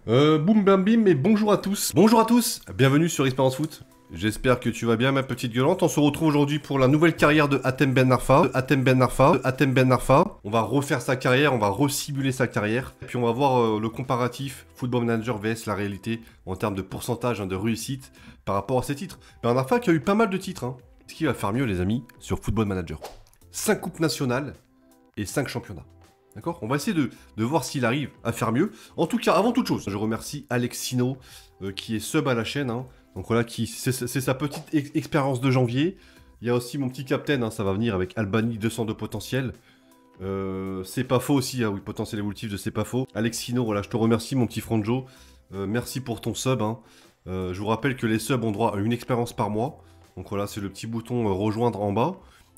Boum bam bim et bonjour à tous. Bonjour à tous, bienvenue sur Expérience Foot. J'espère que tu vas bien ma petite gueulante. On se retrouve aujourd'hui pour la nouvelle carrière de Hatem Ben Arfa. On va refaire sa carrière, on va resimuler sa carrière. Et puis on va voir le comparatif Football Manager vs la réalité en termes de pourcentage de réussite par rapport à ses titres. Ben Arfa qui a eu pas mal de titres. Est-ce qu'il va faire mieux les amis sur Football Manager? 5 coupes nationales et 5 championnats. D'accord? On va essayer de voir s'il arrive à faire mieux. En tout cas, avant toute chose, je remercie Alexino qui est sub à la chaîne. Donc voilà, c'est sa petite expérience de janvier. Il y a aussi mon petit captain, ça va venir avec Albany 202 potentiel. C'est pas faux aussi, oui, potentiel évolutif de c'est pas faux. Alexino, voilà, je te remercie mon petit Franjo. Merci pour ton sub. Je vous rappelle que les subs ont droit à une expérience par mois. Donc voilà, c'est le petit bouton rejoindre en bas.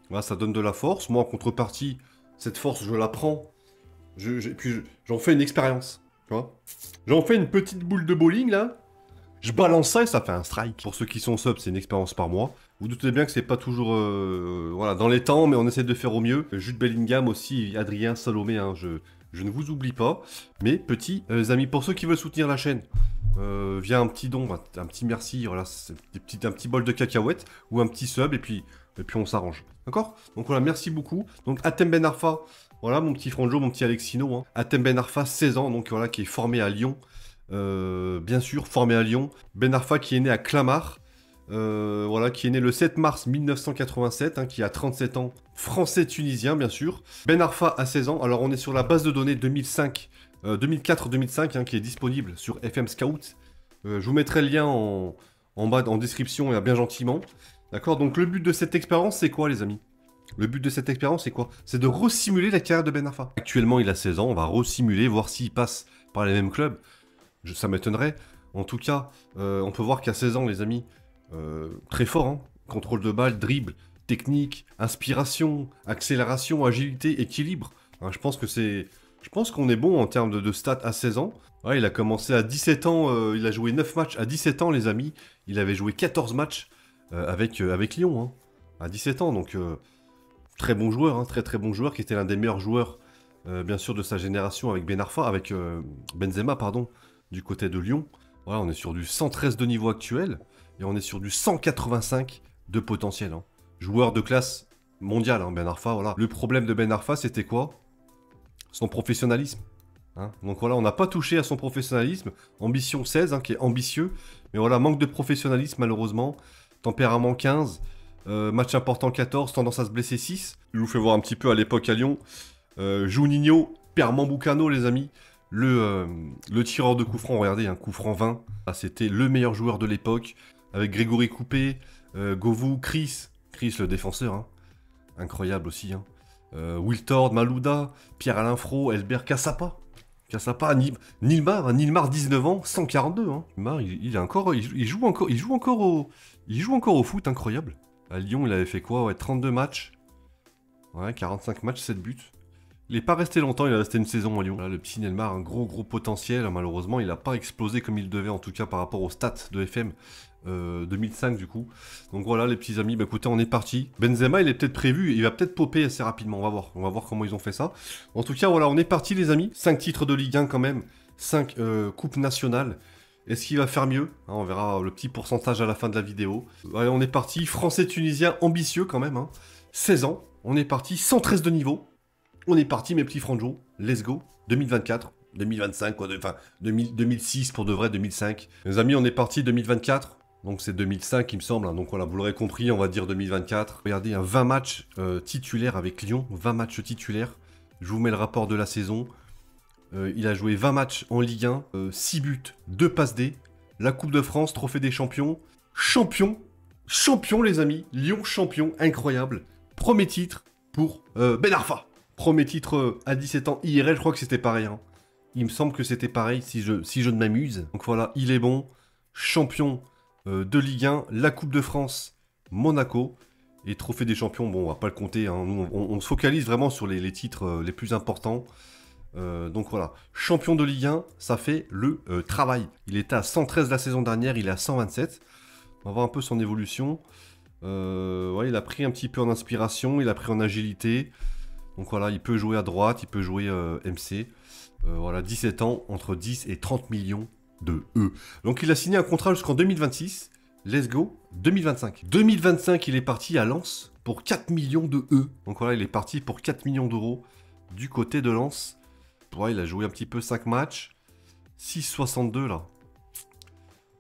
Voilà, ça donne de la force. Moi, en contrepartie, cette force, je la prends. Puis j'en fais une expérience. Tu vois? J'en fais une petite boule de bowling là. Je balance ça et ça fait un strike. Pour ceux qui sont sub, c'est une expérience par mois. Vous doutez bien que c'est pas toujours voilà, dans les temps, mais on essaie de faire au mieux. Jude Bellingham aussi, Adrien Salomé, je ne vous oublie pas. Mais petits amis, pour ceux qui veulent soutenir la chaîne, via un petit don, un petit merci, voilà, un petit bol de cacahuètes ou un petit sub et puis on s'arrange. D'accord? Donc voilà, merci beaucoup. Donc Hatem Ben Arfa, voilà mon petit Franjo, mon petit Alexino. Hatem Ben Arfa, 16 ans, donc voilà, qui est formé à Lyon. Bien sûr, formé à Lyon. Ben Arfa qui est né à Clamart. Voilà, qui est né le 7 mars 1987, qui a 37 ans. Français-tunisien, bien sûr. Ben Arfa a 16 ans. Alors on est sur la base de données 2004-2005, qui est disponible sur FM Scout. Je vous mettrai le lien en bas, en description, et bien gentiment. D'accord? Donc le but de cette expérience, c'est quoi les amis? Le but de cette expérience, c'est quoi? C'est de resimuler la carrière de Ben Arfa. Actuellement, il a 16 ans, on va resimuler, voir s'il passe par les mêmes clubs. Ça m'étonnerait. En tout cas, on peut voir qu'à 16 ans, les amis, très fort, contrôle de balle, dribble, technique, inspiration, accélération, agilité, équilibre. Je pense que je pense qu'on est bon en termes de stats à 16 ans. Ouais, il a commencé à 17 ans, il a joué 9 matchs. À 17 ans, les amis, il avait joué 14 matchs avec Lyon. À 17 ans, donc très bon joueur, très très bon joueur, qui était l'un des meilleurs joueurs, bien sûr, de sa génération avec Ben Arfa, avec Benzema, pardon, du côté de Lyon. Voilà, on est sur du 113 de niveau actuel, et on est sur du 185 de potentiel. Joueur de classe mondiale, Ben Arfa, voilà. Le problème de Ben Arfa, c'était quoi? Son professionnalisme. Donc voilà, on n'a pas touché à son professionnalisme. Ambition 16, qui est ambitieux, mais voilà, manque de professionnalisme malheureusement. Tempérament 15, match important 14, tendance à se blesser 6. Je vous fais voir un petit peu à l'époque à Lyon. Juninho, Pernambucano les amis. Le tireur de coup franc, regardez, un coup franc 20. C'était le meilleur joueur de l'époque. Avec Grégory Coupé, Govou, Chris le défenseur. Incroyable aussi. Wiltord, Malouda, Pierre-Alain Fro, Elbert Cassapa. Nilmar, 19 ans, 142. Nilmar, il joue encore au foot, incroyable. À Lyon, il avait fait quoi? Ouais, 32 matchs. Ouais, 45 matchs, 7 buts. Il n'est pas resté longtemps, il est resté une saison à Lyon. Là, le petit Neymar, un gros potentiel. Malheureusement, il n'a pas explosé comme il devait, en tout cas par rapport aux stats de FM 2005 du coup. Donc voilà les petits amis, écoutez, on est parti. Benzema, il est peut-être prévu, il va peut-être popper assez rapidement, on va voir comment ils ont fait ça. En tout cas, voilà, on est parti les amis. 5 titres de Ligue 1 quand même, 5 coupes nationales. Est-ce qu'il va faire mieux? On verra le petit pourcentage à la fin de la vidéo. Allez, on est parti. Français-tunisien ambitieux quand même. 16 ans, on est parti. 113 de niveau. On est parti, mes petits franjos. Let's go. 2024, 2025, quoi. Enfin, 2006 pour de vrai, 2005. Les amis, on est parti 2024. Donc c'est 2005, il me semble. Donc voilà, vous l'aurez compris, on va dire 2024. Regardez, 20 matchs titulaires avec Lyon. 20 matchs titulaires. Je vous mets le rapport de la saison. Il a joué 20 matchs en Ligue 1. 6 buts, 2 passes D. La Coupe de France, Trophée des Champions. Champion. Champion, les amis. Lyon champion. Incroyable. Premier titre pour Ben Arfa. Premier titre à 17 ans IRL, je crois que c'était pareil. Il me semble que c'était pareil si je ne m'amuse. Donc voilà, il est bon. Champion de Ligue 1, la Coupe de France, Monaco. Et Trophée des Champions, bon, on va pas le compter. Nous, on se focalise vraiment sur les titres les plus importants. Donc voilà, champion de Ligue 1, ça fait le travail. Il était à 113 la saison dernière, il est à 127. On va voir un peu son évolution. Ouais, il a pris un petit peu en inspiration, il a pris en agilité. Donc voilà, il peut jouer à droite, il peut jouer MC. Voilà, 17 ans, entre 10 et 30 millions de E. Donc il a signé un contrat jusqu'en 2026. Let's go, 2025. 2025, il est parti à Lens pour 4 millions de E. Donc voilà, il est parti pour 4 millions d'euros du côté de Lens. Ouais, il a joué un petit peu 5 matchs. 6,62 là.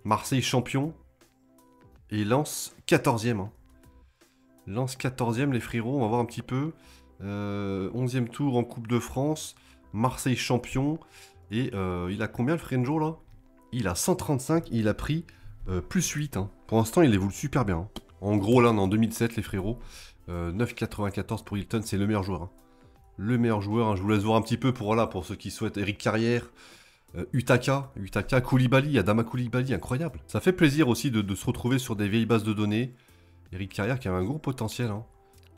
Marseille champion. Et Lens 14e. Hein. Lens 14e, les frérots, on va voir un petit peu. 11e tour en Coupe de France. Marseille champion. Et il a combien le Frenjo là? Il a 135, il a pris plus 8. Hein. Pour l'instant, il évolue super bien. Hein. En gros, là, on est en 2007, les frérots. 9,94 pour Hilton, c'est le meilleur joueur. Hein. Le meilleur joueur, hein. Je vous laisse voir un petit peu pour, voilà, pour ceux qui souhaitent Eric Carrière. Utaka, Koulibaly, Adama Koulibaly, incroyable. Ça fait plaisir aussi de se retrouver sur des vieilles bases de données. Eric Carrière qui a un gros potentiel, hein,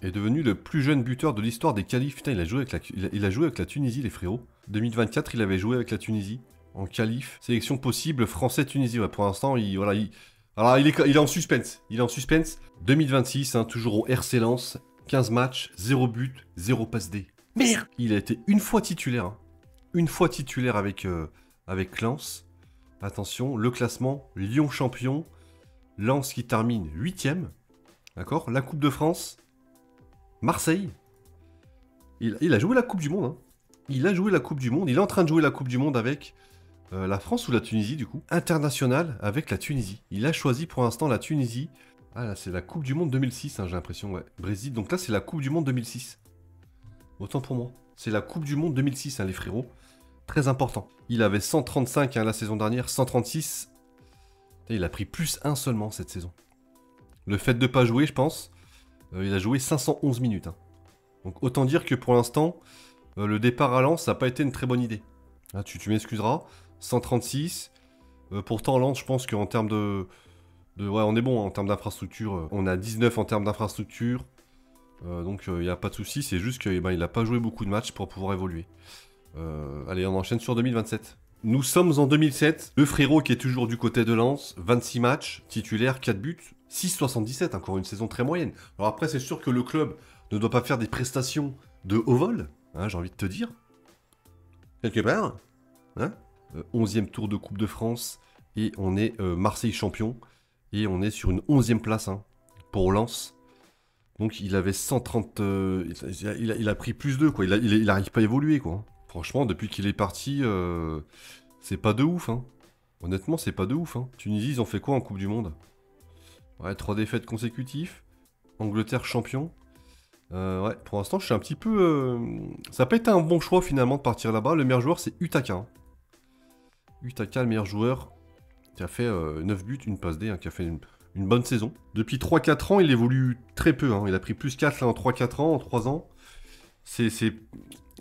est devenu le plus jeune buteur de l'histoire des qualifs. Putain, il a joué avec la Tunisie, les frérots. 2024, il avait joué avec la Tunisie en qualif. Sélection possible français-Tunisie. Ouais, pour l'instant, il est en suspense. Il est en suspense. 2026, hein, toujours au RC Lens. 15 matchs, 0 but, 0 passe D. Merde. Il a été une fois titulaire. Hein. Une fois titulaire avec Lens. Attention, le classement, Lyon champion. Lens qui termine 8ème. D'accord. La Coupe de France. Marseille. Il a joué la Coupe du Monde. Hein. Il a joué la Coupe du Monde. Il est en train de jouer la Coupe du Monde avec la France ou la Tunisie, du coup. International avec la Tunisie. Il a choisi pour l'instant la Tunisie. Ah là, c'est la Coupe du Monde 2006, hein, j'ai l'impression. Ouais. Brésil. Donc là, c'est la Coupe du Monde 2006. Autant pour moi. C'est la Coupe du Monde 2006, hein, les frérots. Très important. Il avait 135 hein, la saison dernière, 136. Et il a pris plus 1 seulement cette saison. Le fait de ne pas jouer, je pense, il a joué 511 minutes. Hein. Donc autant dire que pour l'instant, le départ à Lens, ça n'a pas été une très bonne idée. Ah, tu m'excuseras. 136. Pourtant, Lens, je pense qu'en termes ouais, on est bon hein, en termes d'infrastructure. On a 19 en termes d'infrastructure. Donc il n'y a pas de souci. C'est juste qu'il n'a pas joué beaucoup de matchs pour pouvoir évoluer. Allez, on enchaîne sur 2027. Nous sommes en 2007. Le frérot qui est toujours du côté de Lens. 26 matchs, titulaire, 4 buts. 6,77, encore une saison très moyenne. Alors après, c'est sûr que le club ne doit pas faire des prestations de haut vol, hein, j'ai envie de te dire. Quelque part. Hein 11e tour de Coupe de France. Et on est Marseille champion. Et on est sur une 11e place hein, pour Lens. Donc il avait 130... il a pris plus 2, quoi. Il n'arrive pas à évoluer, quoi. Franchement, depuis qu'il est parti, c'est pas de ouf, hein. Honnêtement, c'est pas de ouf, hein. Tunisie, ils ont fait quoi en Coupe du Monde? Ouais, 3 défaites consécutives. Angleterre champion. Ouais, pour l'instant, je suis un petit peu... Ça n'a pas été un bon choix, finalement, de partir là-bas. Le meilleur joueur, c'est Utaka. Hein. Utaka, le meilleur joueur, qui a fait 9 buts, une passe D, hein, qui a fait une bonne saison. Depuis 3-4 ans, il évolue très peu. Hein. Il a pris plus 4 là, en 3-4 ans, en 3 ans.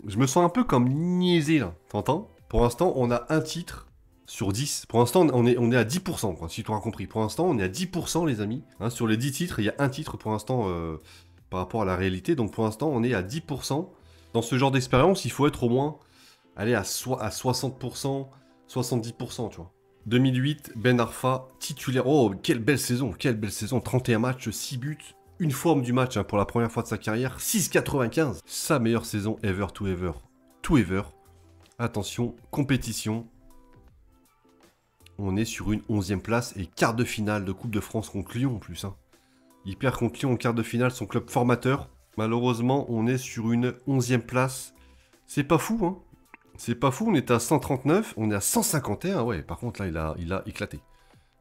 Je me sens un peu comme niaisé, là. T'entends? Pour l'instant, on a un titre sur 10. Pour l'instant, on est à 10%, quoi, si tu as compris. Pour l'instant, on est à 10%, les amis. Hein, sur les 10 titres, il y a un titre pour l'instant par rapport à la réalité. Donc pour l'instant, on est à 10%. Dans ce genre d'expérience, il faut être au moins aller à 60%, 70%, tu vois. 2008, Ben Arfa, titulaire. Oh, quelle belle saison, 31 matchs, 6 buts. Une forme du match hein, pour la première fois de sa carrière. 6,95. Sa meilleure saison ever to ever. To ever. Attention, compétition. On est sur une 11e place et quart de finale de Coupe de France contre Lyon en plus. Hein. Il perd contre Lyon en quart de finale, son club formateur. Malheureusement, on est sur une 11e place. C'est pas fou, hein. C'est pas fou, on est à 139, on est à 151. Ouais, par contre, là, il a éclaté.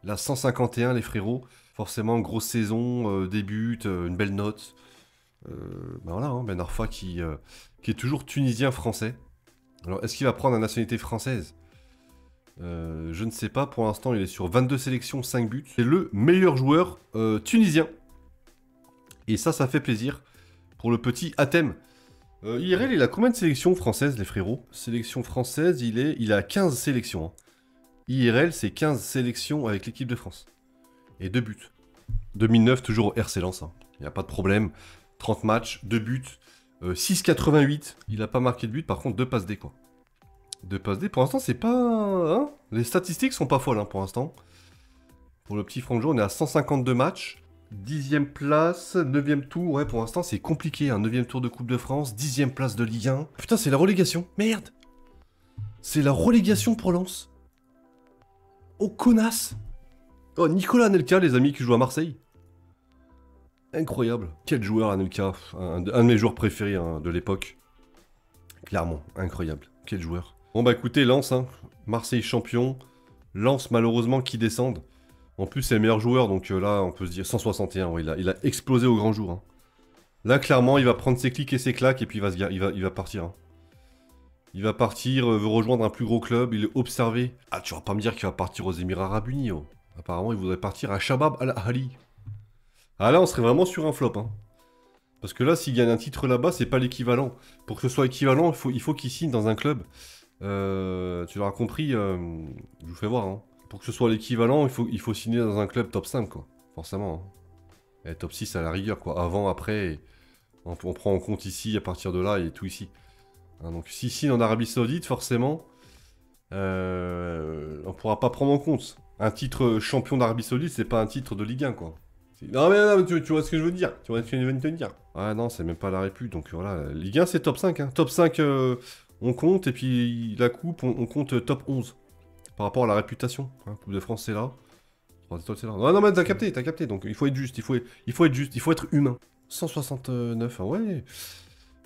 Là, 151, les frérots. Forcément, grosse saison, début, une belle note. Ben voilà, hein, Ben Arfa qui est toujours tunisien-français. Alors, est-ce qu'il va prendre la nationalité française? Je ne sais pas. Pour l'instant, il est sur 22 sélections, 5 buts. C'est le meilleur joueur tunisien. Et ça fait plaisir pour le petit Hatem. IRL, il a combien de sélections françaises, les frérots? Sélection française, il a 15 sélections. Hein. IRL, c'est 15 sélections avec l'équipe de France. Et 2 buts. 2009, toujours au RC Lens. Hein. Il n'y a pas de problème. 30 matchs, 2 buts. 6,88. Il n'a pas marqué de but, par contre, 2 passes D, quoi. 2 passes D, pour l'instant, c'est pas... Hein, les statistiques sont pas folles, hein, pour l'instant. Pour le petit Franjo, on est à 152 matchs. 10e place, 9e tour. Ouais, pour l'instant, c'est compliqué. Hein. 9e tour de Coupe de France, 10e place de Ligue 1. Putain, c'est la relégation. Merde. C'est la relégation pour Lens. Oh, connasse. Oh, Nicolas Anelka, les amis, qui joue à Marseille. Incroyable. Quel joueur, Anelka. Un de mes joueurs préférés hein, de l'époque. Clairement, incroyable. Quel joueur. Bon, bah écoutez, Lens, hein. Marseille champion. Lens, malheureusement, qui descendent. En plus, c'est le meilleur joueur, donc là, on peut se dire 161. Ouais, il a explosé au grand jour. Hein. Là, clairement, il va prendre ses clics et ses claques, et puis il va partir. Hein. Il va partir, veut rejoindre un plus gros club, il est observé. Ah, tu vas pas me dire qu'il va partir aux Émirats Arabes Unis, oh. Apparemment, il voudrait partir à Shabab Al-Ahli. Ah là, on serait vraiment sur un flop, hein. Parce que là, s'il gagne un titre là-bas, c'est pas l'équivalent. Pour que ce soit équivalent, il faut qu'il signe dans un club. Tu l'auras compris, je vous fais voir, hein. Pour que ce soit l'équivalent, il faut signer dans un club top 5, quoi. Forcément. Hein. Et top 6 à la rigueur, quoi. Avant, après, on prend en compte ici, à partir de là, et tout ici. Hein, donc si signe en Arabie Saoudite, forcément, on pourra pas prendre en compte. Un titre champion d'Arabie Saoudite, c'est pas un titre de Ligue 1, quoi. Non mais, tu vois ce que je veux dire. Tu vois ce que je veux te dire. Ah non, c'est même pas la Répu, donc voilà. Ligue 1, c'est top 5. Hein. Top 5, on compte, et puis la coupe, on compte top 11. Par rapport à la réputation. Hein. Coupe de France, c'est là. 3 étoiles, c'est là. Non, mais t'as capté. Donc il faut être juste, il faut être juste, il faut être humain. 169, ah ouais.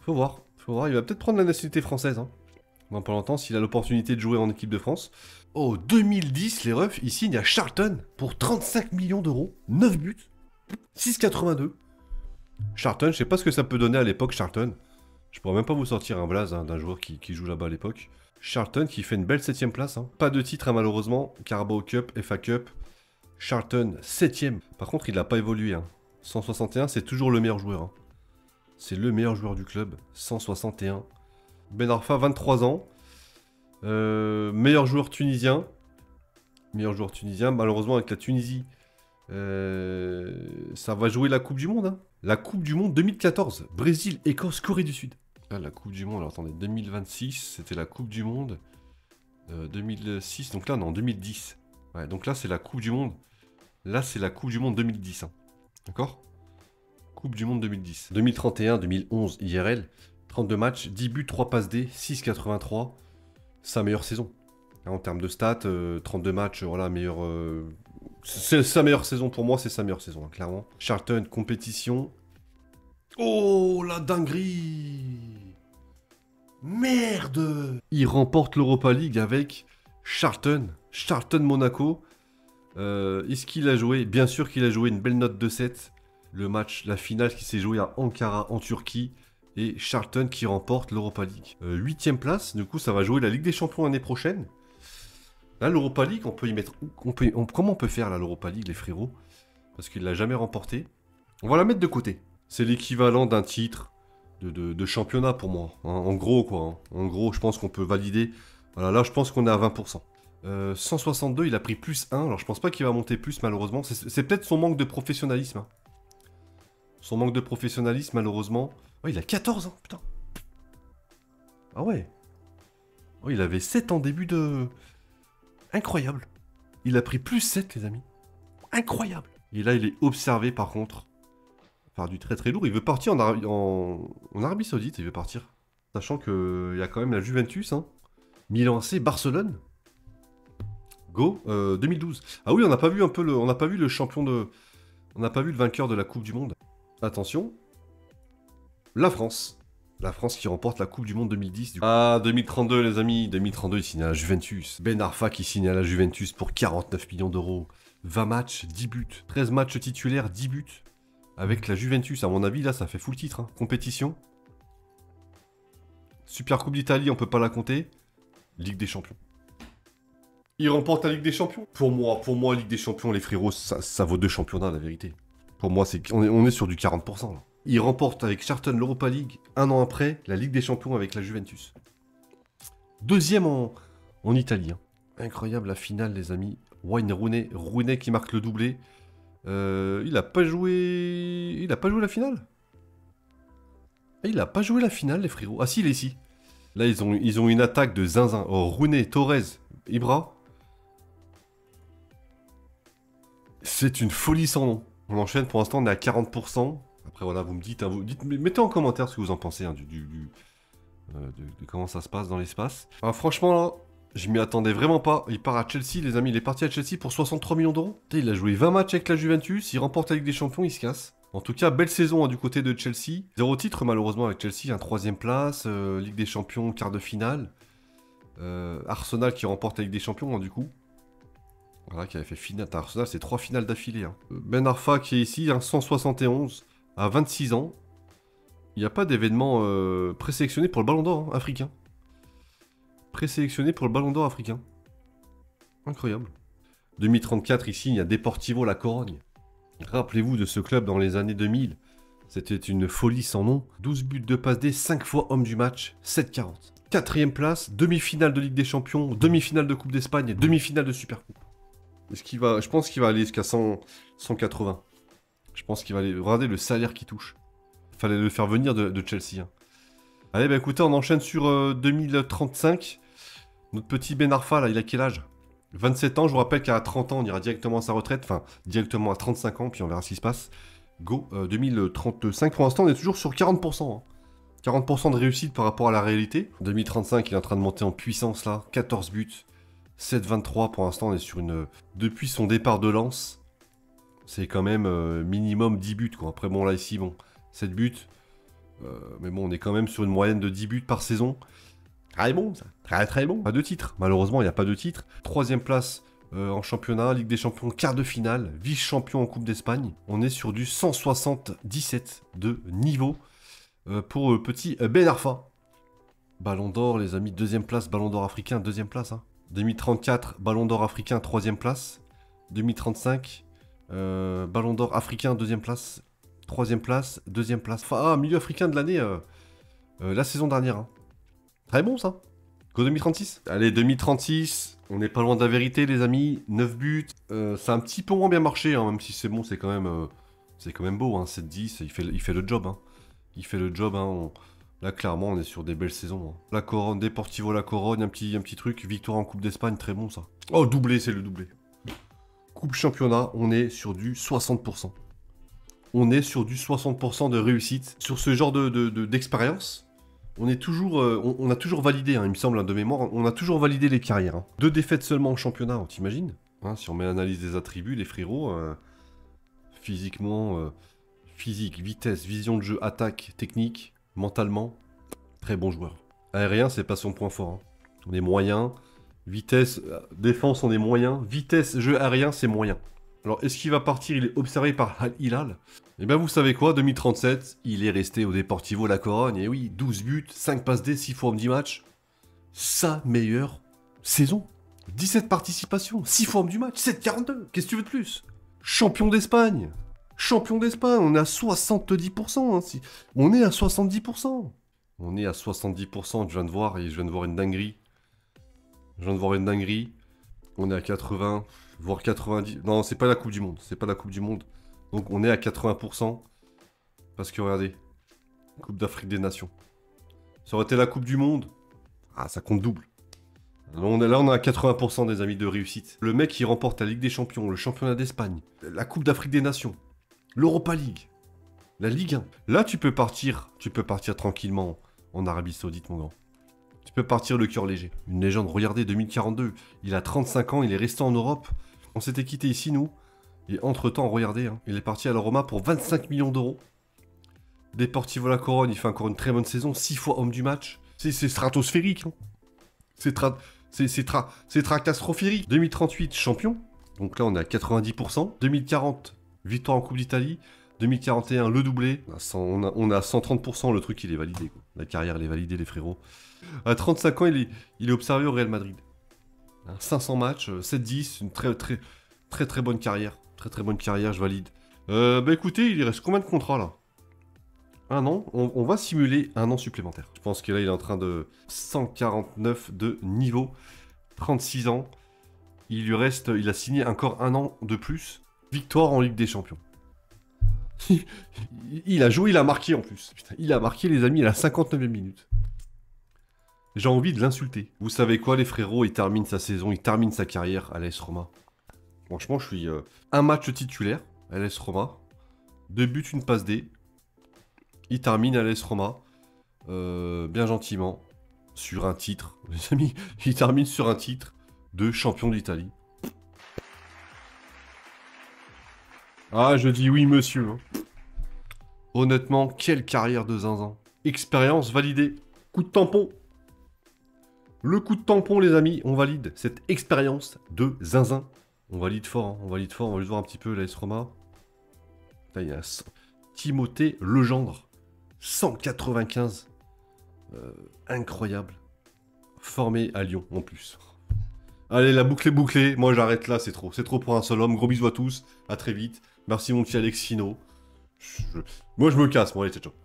Faut voir, il va peut-être prendre la nationalité française. Hein. Dans pas longtemps, s'il a l'opportunité de jouer en équipe de France. Oh, 2010, les refs, il signe à Charlton pour 35 millions d'euros, 9 buts, 6,82. Charlton, je sais pas ce que ça peut donner à l'époque, Charlton. Je pourrais même pas vous sortir un blaze hein, d'un joueur qui joue là-bas à l'époque. Charlton qui fait une belle 7ème place. Hein. Pas de titre hein, malheureusement. Carabao Cup, FA Cup. Charlton 7ème. Par contre, il n'a pas évolué. Hein. 161, c'est toujours le meilleur joueur. Hein. C'est le meilleur joueur du club. 161. Ben Arfa, 23 ans. Meilleur joueur tunisien. Malheureusement, avec la Tunisie, ça va jouer la Coupe du Monde. Hein. La Coupe du Monde 2014. Brésil, Écosse, Corée du Sud. Là, la Coupe du Monde, alors attendez, 2026, c'était la Coupe du Monde. 2006, donc là, non, 2010. Ouais, donc là, c'est la Coupe du Monde. Là, c'est la Coupe du Monde 2010. Hein. D'accord ? Coupe du Monde 2010. 2031, 2011, IRL. 32 matchs, 10 buts, 3 passes D, 6,83. Sa meilleure saison. En termes de stats, 32 matchs, voilà, meilleur... c'est sa meilleure saison pour moi, c'est sa meilleure saison, hein, clairement. Charlton, compétition. Oh, la dinguerie! Merde! Il remporte l'Europa League avec Charlton. Charlton Monaco. Est-ce qu'il a joué? Bien sûr qu'il a joué une belle note de 7. Le match, la finale qui s'est jouée à Ankara en Turquie. Et Charlton qui remporte l'Europa League. 8ème place, du coup ça va jouer la Ligue des Champions l'année prochaine. Là l'Europa League, on peut y mettre... comment on peut faire là l'Europa League les frérots? Parce qu'il l'a jamais remporté. On va la mettre de côté. C'est l'équivalent d'un titre de championnat pour moi. Hein, en gros quoi. Hein. En gros je pense qu'on peut valider. Voilà, là je pense qu'on est à 20%. 162, il a pris plus 1. Alors je pense pas qu'il va monter plus malheureusement. C'est peut-être son manque de professionnalisme. Hein. Son manque de professionnalisme malheureusement. Oh, il a 14 ans, putain. Ah ouais. Oh, il avait 7 en début de... Incroyable. Il a pris plus 7, les amis. Incroyable. Et là, il est observé, par contre, par du très très lourd. Il veut partir en Arabie Saoudite, il veut partir. Sachant qu'il y a quand même la Juventus, hein. Milan AC, Barcelone. Go, 2012. Ah oui, on n'a pas vu un peu le... On n'a pas vu le champion de... On n'a pas vu le vainqueur de la Coupe du Monde. Attention. La France. La France qui remporte la Coupe du Monde 2010. Ah, 2032 les amis. 2032 il signe à la Juventus. Ben Arfa qui signe à la Juventus pour 49 millions d'euros. 20 matchs, 10 buts. 13 matchs titulaires, 10 buts. Avec la Juventus. À mon avis là ça fait full titre. Hein. Compétition. Super Coupe d'Italie on peut pas la compter. Ligue des Champions. Il remporte la Ligue des Champions. Pour moi Ligue des Champions les frérots ça vaut 2 championnats la vérité. Pour moi on est sur du 40% là. Il remporte avec Charlton l'Europa League, un an après, la Ligue des Champions avec la Juventus. Deuxième en Italie. Hein. Incroyable la finale, les amis. Wayne Rooney qui marque le doublé. Il a pas joué... Il a pas joué la finale? Il a pas joué la finale, les frérots. Ah si, il est ici. Là, ils ont une attaque de zinzin. Oh, Rooney, Torres, Ibra. C'est une folie sans nom. On enchaîne, pour l'instant, on est à 40%. Après voilà, vous me dites, hein, mettez en commentaire ce que vous en pensez hein, de comment ça se passe dans l'espace. Franchement là, Je m'y attendais vraiment pas. Il part à Chelsea, les amis. Il est parti à Chelsea pour 63 millions d'euros. Il a joué 20 matchs avec la Juventus. Il remporte la Ligue des Champions, il se casse. En tout cas, belle saison hein, du côté de Chelsea. 0 titre malheureusement avec Chelsea. Un 3ème place. Ligue des Champions, quart de finale. Arsenal qui remporte la Ligue des Champions hein, du coup. Voilà, qui avait fait finale. Arsenal, c'est 3 finales d'affilée. Hein. Ben Arfa qui est ici, hein, 171 à 26 ans. Il n'y a pas d'événement présélectionné pour le Ballon d'Or hein, africain. Présélectionné pour le Ballon d'Or africain. Incroyable. 2034 ici, il y a Deportivo La Corogne. Rappelez-vous de ce club dans les années 2000. C'était une folie sans nom. 12 buts de passe D, 5 fois homme du match, 7,40. 4ème place, demi-finale de Ligue des Champions, demi-finale de Coupe d'Espagne et demi-finale de Supercoupe. Je pense qu'il va aller jusqu'à 180. Je pense qu'il va aller... Regardez le salaire qu'il touche. Fallait le faire venir de Chelsea. Hein. Allez, bah écoutez, on enchaîne sur 2035. Notre petit Ben Arfa, là, il a quel âge? 27 ans, je vous rappelle qu'à 30 ans, on ira directement à sa retraite. Enfin, directement à 35 ans, puis on verra ce qui se passe. Go, 2035, pour l'instant, on est toujours sur 40%. Hein. 40% de réussite par rapport à la réalité. 2035, il est en train de monter en puissance, là. 14 buts, 7,23 pour l'instant, on est sur une... Depuis son départ de Lens, c'est quand même minimum 10 buts, quoi. Après, bon, là, ici, bon, 7 buts. Mais bon, on est quand même sur une moyenne de 10 buts par saison. Très bon, ça. Très très bon. Pas de titre. Malheureusement, il n'y a pas de titre. 3ème place en championnat, Ligue des Champions, quart de finale, vice-champion en Coupe d'Espagne. On est sur du 177 de niveau pour le petit Ben Arfa. Ballon d'or, les amis, 2ème place. Ballon d'or africain, 2ème place. Hein. 2034, Ballon d'or africain, 3ème place. 2035, Ballon d'or africain, 2ème place. 3ème place, 2ème place. Enfin, milieu africain de l'année la saison dernière. Hein. Très bon ça. Qu'au 2036. Allez, 2036. On n'est pas loin de la vérité, les amis. 9 buts. Ça a un petit peu moins bien marché, hein, même si c'est bon, c'est quand même beau. Hein, 7-10, il fait le job. Hein. Il fait le job. Hein, Là, clairement, on est sur des belles saisons. Hein. La Corogne, Deportivo La Corogne, un petit truc. Victoire en Coupe d'Espagne, très bon ça. Oh, doublé, c'est le doublé. Coupe championnat, on est sur du 60%. On est sur du 60% de réussite. Sur ce genre d'expérience, on est toujours, on a toujours validé, hein, il me semble, hein, de mémoire, on a toujours validé les carrières. Hein. 2 défaites seulement en championnat, on t'imagine hein, si on met l'analyse des attributs, les frérots, physiquement, physique, vitesse, vision de jeu, attaque, technique, mentalement, très bon joueur. Aérien, c'est pas son point fort. Hein. On est moyen. Vitesse, défense, on est moyen. Vitesse, jeu aérien, c'est moyen. Alors, est-ce qu'il va partir? Il est observé par Al Hilal. Et bien, vous savez quoi, 2037, il est resté au Deportivo La Corogne. Et oui, 12 buts, 5 passes D, 6 fois homme 10 matchs. Sa meilleure saison. 17 participations, 6 fois homme du match, 7,42. Qu'est-ce que tu veux de plus? Champion d'Espagne. Champion d'Espagne, on est à 70%. Hein, on est à 70%. On est à 70%, je viens de voir une dinguerie. Je viens de voir une dinguerie. On est à 80, voire 90. Non, c'est pas la Coupe du Monde. C'est pas la Coupe du Monde. Donc on est à 80%. Parce que regardez. Coupe d'Afrique des Nations. Ça aurait été la Coupe du Monde. Ah, ça compte double. Là, on est à 80% des amis de réussite. Le mec qui remporte la Ligue des Champions, le championnat d'Espagne, la Coupe d'Afrique des Nations, l'Europa League, la Ligue 1. Là, tu peux partir tranquillement en Arabie Saoudite, mon grand. Tu peux partir le cœur léger. Une légende, regardez, 2042. Il a 35 ans, il est resté en Europe. On s'était quitté ici, nous. Et entre-temps, regardez, hein, il est parti à la Roma pour 25 millions d'euros. Deportivo La Corogne, il fait encore une très bonne saison. 6 fois homme du match. C'est stratosphérique. Hein. C'est catastrophique. 2038, champion. Donc là, on est à 90%. 2040, victoire en Coupe d'Italie. 2041, le doublé. On a 130%, le truc, il est validé. Quoi. La carrière, elle est validée, les frérots. À 35 ans, il est observé au Real Madrid. 500 matchs, 7-10, une très bonne carrière. Très bonne carrière, je valide. Bah écoutez, il reste combien de contrats là? Un an. On va simuler un an supplémentaire. Je pense que là, il est en train de 149 de niveau. 36 ans. Il a signé encore un an de plus. Victoire en Ligue des Champions. Il a joué, il a marqué en plus. Putain, il a marqué, les amis, à la 59e minute. J'ai envie de l'insulter. Vous savez quoi, les frérots, il termine sa saison, il termine sa carrière à l'AS Roma. Franchement, je suis un match titulaire à l'AS Roma. 2 buts, une passe D. Il termine à l'AS Roma. Bien gentiment. sur un titre. Les amis, il termine sur un titre de champion d'Italie. Ah, je dis oui, monsieur. Hein. Honnêtement, quelle carrière de zinzin. Expérience validée. Coup de tampon. Le coup de tampon, les amis, on valide cette expérience de zinzin. On valide fort, hein. On valide fort. On va juste voir un petit peu l'AS Roma. Là, il y a Timothée Legendre. 195. Incroyable. Formé à Lyon, en plus. Allez, la boucle est bouclée. Moi, j'arrête là, c'est trop. C'est trop pour un seul homme. Gros bisous à tous. À très vite. Merci, mon petit Alex Fino. Moi, je me casse. Bon, allez, ciao, ciao.